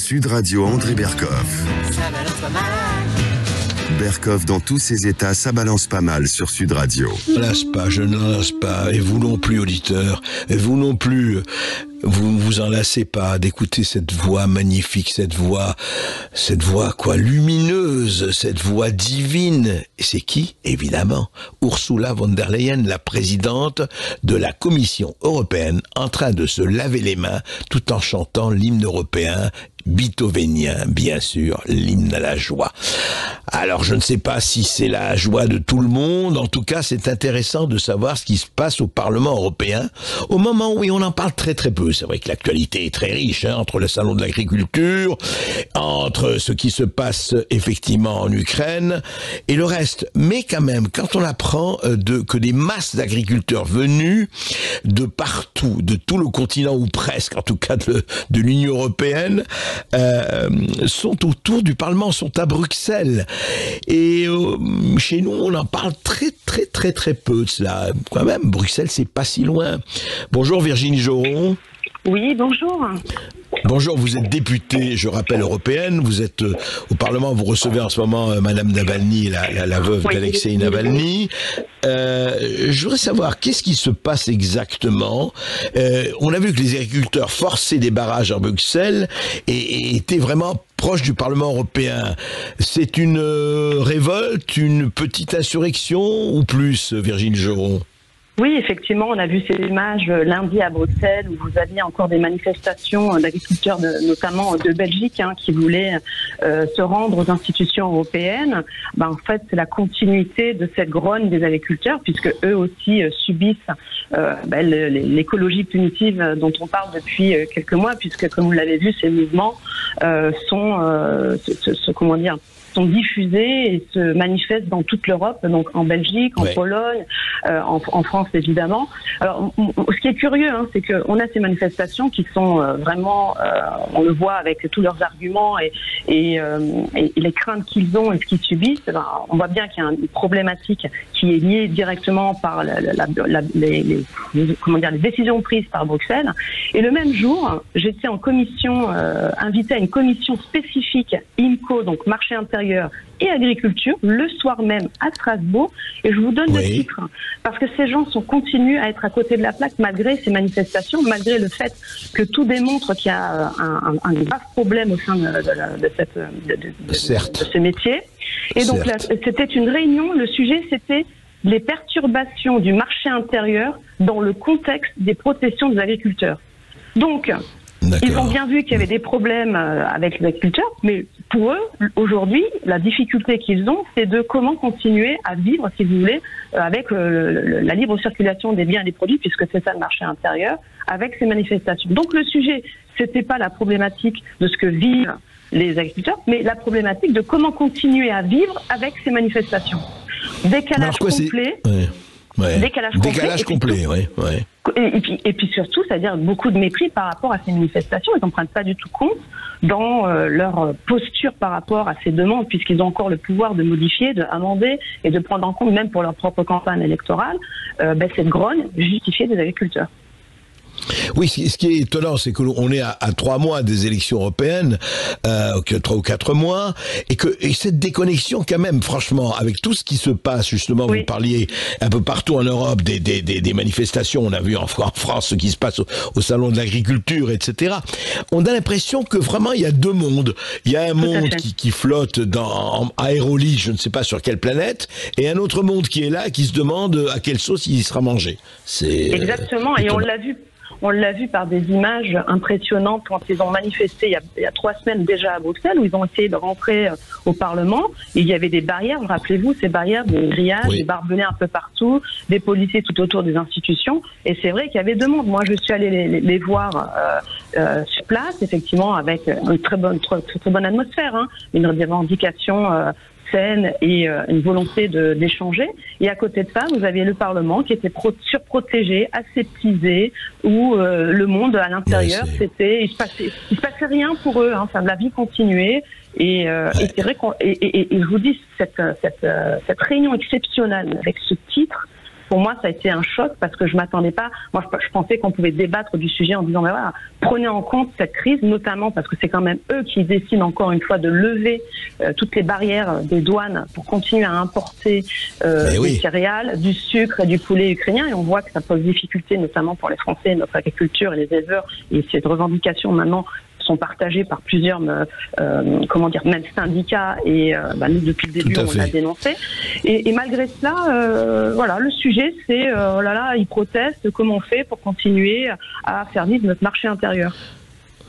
Sud Radio André Berkoff. Ça balance pas mal. Berkoff dans tous ses états, ça balance pas mal sur Sud Radio. Je ne lance pas, et vous non plus, auditeurs, et vous non plus. Vous ne vous en lassez pas d'écouter cette voix magnifique, cette voix lumineuse, cette voix divine. Et c'est qui? Évidemment, Ursula von der Leyen, la présidente de la Commission européenne, en train de se laver les mains tout en chantant l'hymne européen beethovenien, bien sûr, l'hymne à la joie. Alors, je ne sais pas si c'est la joie de tout le monde. En tout cas, c'est intéressant de savoir ce qui se passe au Parlement européen au moment où on en parle très très peu. C'est vrai que l'actualité est très riche, entre le salon de l'agriculture, entre ce qui se passe effectivement en Ukraine et le reste. Mais quand même, quand on apprend que des masses d'agriculteurs venus de partout, de tout le continent ou presque, en tout cas de l'Union européenne, sont autour du Parlement, sont à Bruxelles. Et chez nous, on en parle très très très très peu de cela. Quand même, Bruxelles, c'est pas si loin. Bonjour Virginie Joron. Oui, bonjour. Bonjour, vous êtes députée, je rappelle, européenne. Vous êtes au Parlement, vous recevez en ce moment Madame Navalny, la veuve d'Alexei Navalny. Je voudrais savoir, qu'est-ce qui se passe exactement? On a vu que les agriculteurs forçaient des barrages à Bruxelles et étaient vraiment proches du Parlement européen. C'est une révolte, une petite insurrection ou plus, Virginie Joron? Oui, effectivement, on a vu ces images lundi à Bruxelles où vous aviez encore des manifestations d'agriculteurs, notamment de Belgique, qui voulaient se rendre aux institutions européennes. En fait, c'est la continuité de cette grogne des agriculteurs, puisque eux aussi subissent l'écologie punitive dont on parle depuis quelques mois, puisque, comme vous l'avez vu, ces mouvements sont diffusés et se manifestent dans toute l'Europe, donc en Belgique, en Pologne, en France évidemment. Alors, ce qui est curieux, c'est qu'on a ces manifestations qui sont vraiment, on le voit avec tous leurs arguments et les craintes qu'ils ont et ce qu'ils subissent. On voit bien qu'il y a une problématique qui est liée directement par les décisions prises par Bruxelles. Et le même jour, j'étais en commission, invitée à une commission spécifique IMCO, donc marché intérieur et agriculture, le soir même à Strasbourg, et je vous donne le titre, parce que ces gens continuent à être à côté de la plaque malgré ces manifestations, malgré le fait que tout démontre qu'il y a un grave problème au sein de ce métier. Et donc là, c'était une réunion, le sujet c'était les perturbations du marché intérieur dans le contexte des protestations des agriculteurs. Donc, ils ont bien vu qu'il y avait des problèmes avec les agriculteurs, mais pour eux, aujourd'hui, la difficulté qu'ils ont, c'est de comment continuer à vivre, si vous voulez, avec la libre circulation des biens et des produits, puisque c'est ça le marché intérieur, avec ces manifestations. Donc le sujet, c'était pas la problématique de ce que vivent les agriculteurs, mais la problématique de comment continuer à vivre avec ces manifestations. Décalage complet. Décalage complet, Et puis surtout, c'est-à-dire beaucoup de mépris par rapport à ces manifestations. Ils n'en prennent pas du tout compte dans leur posture par rapport à ces demandes, puisqu'ils ont encore le pouvoir de modifier, d'amender et de prendre en compte, même pour leur propre campagne électorale, cette grogne justifiée des agriculteurs. Oui, ce qui est étonnant, c'est qu'on est à 3 mois des élections européennes, 3 ou 4 mois, et cette déconnexion quand même, franchement, avec tout ce qui se passe, justement, vous parliez un peu partout en Europe des manifestations, on a vu en France ce qui se passe au salon de l'agriculture, etc. On a l'impression que vraiment il y a deux mondes. Il y a un monde qui flotte en aérolie, je ne sais pas sur quelle planète, et un autre monde qui est là, qui se demande à quelle sauce il sera mangé. Exactement, et on l'a vu. On l'a vu par des images impressionnantes quand ils ont manifesté il y a 3 semaines déjà à Bruxelles, où ils ont essayé de rentrer au Parlement. Il y avait des barrières, rappelez-vous, ces barrières, des grillages, des barbelés un peu partout, des policiers tout autour des institutions. Et c'est vrai qu'il y avait deux mondes. Moi, je suis allée les voir sur place, effectivement, avec une très bonne atmosphère, une revendication saine et une volonté d'échanger. Et à côté de ça, vous aviez le Parlement qui était surprotégé, aseptisé, où le monde à l'intérieur, il se passait rien pour eux. La vie continuait. Et c'est vrai et je vous dis, cette réunion exceptionnelle avec ce titre, pour moi, ça a été un choc parce que je m'attendais pas. Moi, je pensais qu'on pouvait débattre du sujet en disant, mais voilà, prenez en compte cette crise, notamment parce que c'est quand même eux qui décident encore une fois de lever toutes les barrières des douanes pour continuer à importer des céréales, du sucre et du poulet ukrainien. Et on voit que ça pose difficulté, notamment pour les Français, notre agriculture et les éleveurs. Et cette revendication maintenant sont partagées par plusieurs, même syndicats et nous depuis le début on l'a dénoncé. Et malgré cela, voilà, le sujet c'est oh là là, ils protestent, comment on fait pour continuer à faire vivre notre marché intérieur.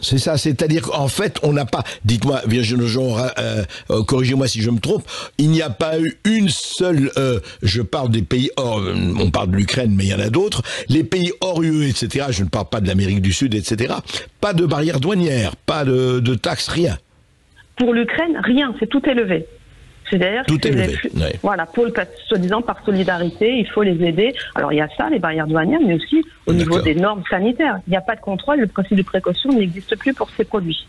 C'est ça, c'est-à-dire qu'en fait, on n'a pas, dites-moi Virginie Lejean, corrigez-moi si je me trompe, il n'y a pas eu une seule, je parle des pays hors, on parle de l'Ukraine, mais il y en a d'autres, les pays hors UE, etc., je ne parle pas de l'Amérique du Sud, etc., pas de barrière douanière, pas de taxes, rien. Pour l'Ukraine, rien, c'est tout élevé. C'est-à-dire que voilà, soi-disant par solidarité, il faut les aider. Alors il y a ça, les barrières douanières, mais aussi au niveau des normes sanitaires. Il n'y a pas de contrôle, le principe de précaution n'existe plus pour ces produits.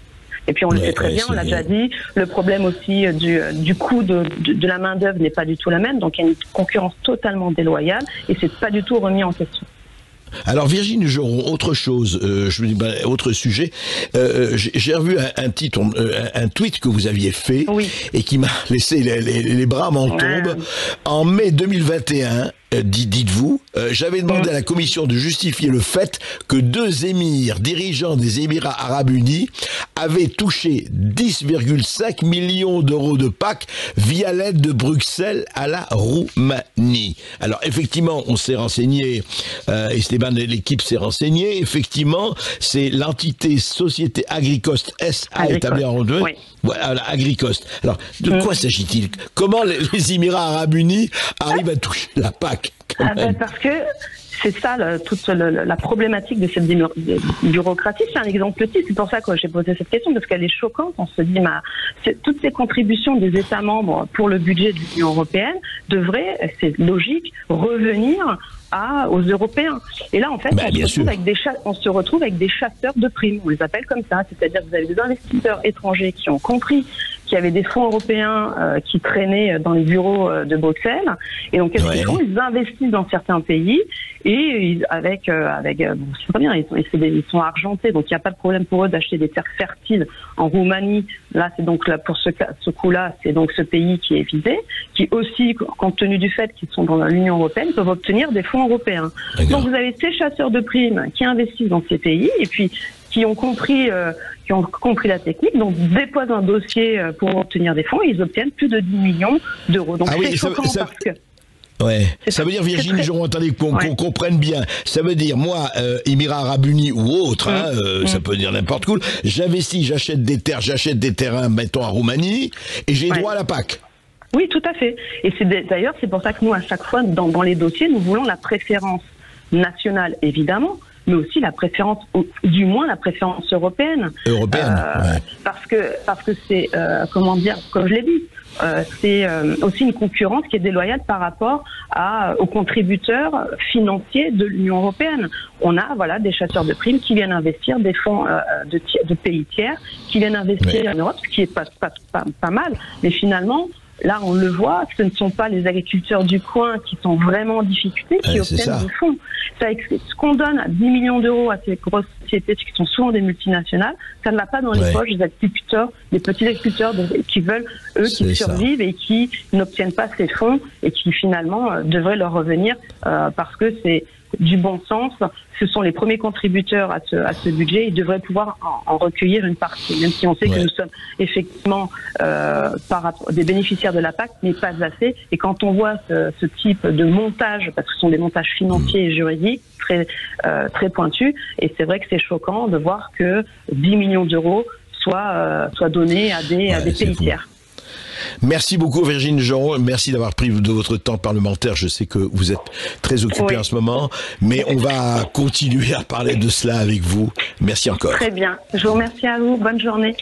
Et puis on le sait très bien, on l'a déjà dit, le problème aussi du coût de la main-d'œuvre n'est pas du tout la même, donc il y a une concurrence totalement déloyale et c'est pas du tout remis en question. Alors Virginie Geron, autre chose, autre sujet. J'ai revu un titre, un tweet que vous aviez fait et qui m'a laissé les bras m'en tombent. En mai 2021. Dites-vous, j'avais demandé à la commission de justifier le fait que 2 émirs dirigeants des Émirats Arabes Unis avaient touché 10,5 millions d'euros de PAC via l'aide de Bruxelles à la Roumanie. Alors effectivement, on s'est renseigné, Esteban et l'équipe s'est renseignée, effectivement, c'est l'entité Société Agricost SA établie en Roumanie. Voilà, Agricost. Alors, de quoi s'agit-il? Comment les Émirats Arabes Unis arrivent à toucher la PAC? Parce que c'est ça, toute la problématique de cette bureaucratie. C'est un exemple petit. C'est pour ça que j'ai posé cette question, parce qu'elle est choquante. On se dit, toutes ces contributions des États membres pour le budget de l'Union européenne devraient, c'est logique, revenir aux Européens. Et là, en fait, on se retrouve avec des chasseurs de primes. On les appelle comme ça. C'est-à-dire que vous avez des investisseurs étrangers qui ont compris qu'il y avait des fonds européens qui traînaient dans les bureaux de Bruxelles. Et donc, qu'est-ce qu'ils font? Ils investissent dans certains pays et c'est pas bien, ils sont argentés, donc il n'y a pas de problème pour eux d'acheter des terres fertiles en Roumanie. Là, c'est donc pour ce coup-là, c'est donc ce pays qui est visé, qui aussi, compte tenu du fait qu'ils sont dans l'Union européenne, peuvent obtenir des fonds européens. Donc vous avez ces chasseurs de primes qui investissent dans ces pays et puis qui ont compris la technique, donc déposent un dossier pour obtenir des fonds et ils obtiennent plus de 10 millions d'euros. Donc c'est choquant parce que... Ouais, ça veut dire, Virginie Geron, attendez qu'on comprenne bien. Ça veut dire, moi, Émirats Arabes Unis ou autre, ça peut dire n'importe quoi, j'investis, j'achète des terrains, mettons, en Roumanie, et j'ai droit à la PAC. Oui, tout à fait. Et d'ailleurs, c'est pour ça que nous, à chaque fois, dans les dossiers, nous voulons la préférence nationale, évidemment, mais aussi la préférence, du moins la préférence européenne. Parce que c'est, comme je l'ai dit, c'est aussi une concurrence qui est déloyale par rapport aux contributeurs financiers de l'Union européenne. On a des chasseurs de primes qui viennent investir des fonds de pays tiers, qui viennent investir en Europe, ce qui est pas mal, mais finalement, là, on le voit, ce ne sont pas les agriculteurs du coin qui sont vraiment en difficulté qui obtiennent des fonds. Ce qu'on donne à 10 millions d'euros à ces grosses sociétés qui sont souvent des multinationales, ça ne va pas dans les poches des agriculteurs, des petits agriculteurs qui veulent, eux, qui survivent et qui n'obtiennent pas ces fonds et qui finalement devraient leur revenir parce que c'est du bon sens. Ce sont les premiers contributeurs à ce budget. Ils devraient pouvoir en recueillir une partie, même si on sait que nous sommes effectivement par rapport des bénéficiaires de la PAC, mais pas assez. Et quand on voit ce type de montage, parce que ce sont des montages financiers et juridiques très pointus, et c'est vrai que c'est choquant de voir que 10 millions d'euros soient donnés à des pays tiers. Merci beaucoup Virginie Geron, merci d'avoir pris de votre temps parlementaire, je sais que vous êtes très occupée en ce moment, mais on va continuer à parler de cela avec vous. Merci encore. Très bien, je vous remercie à vous, bonne journée.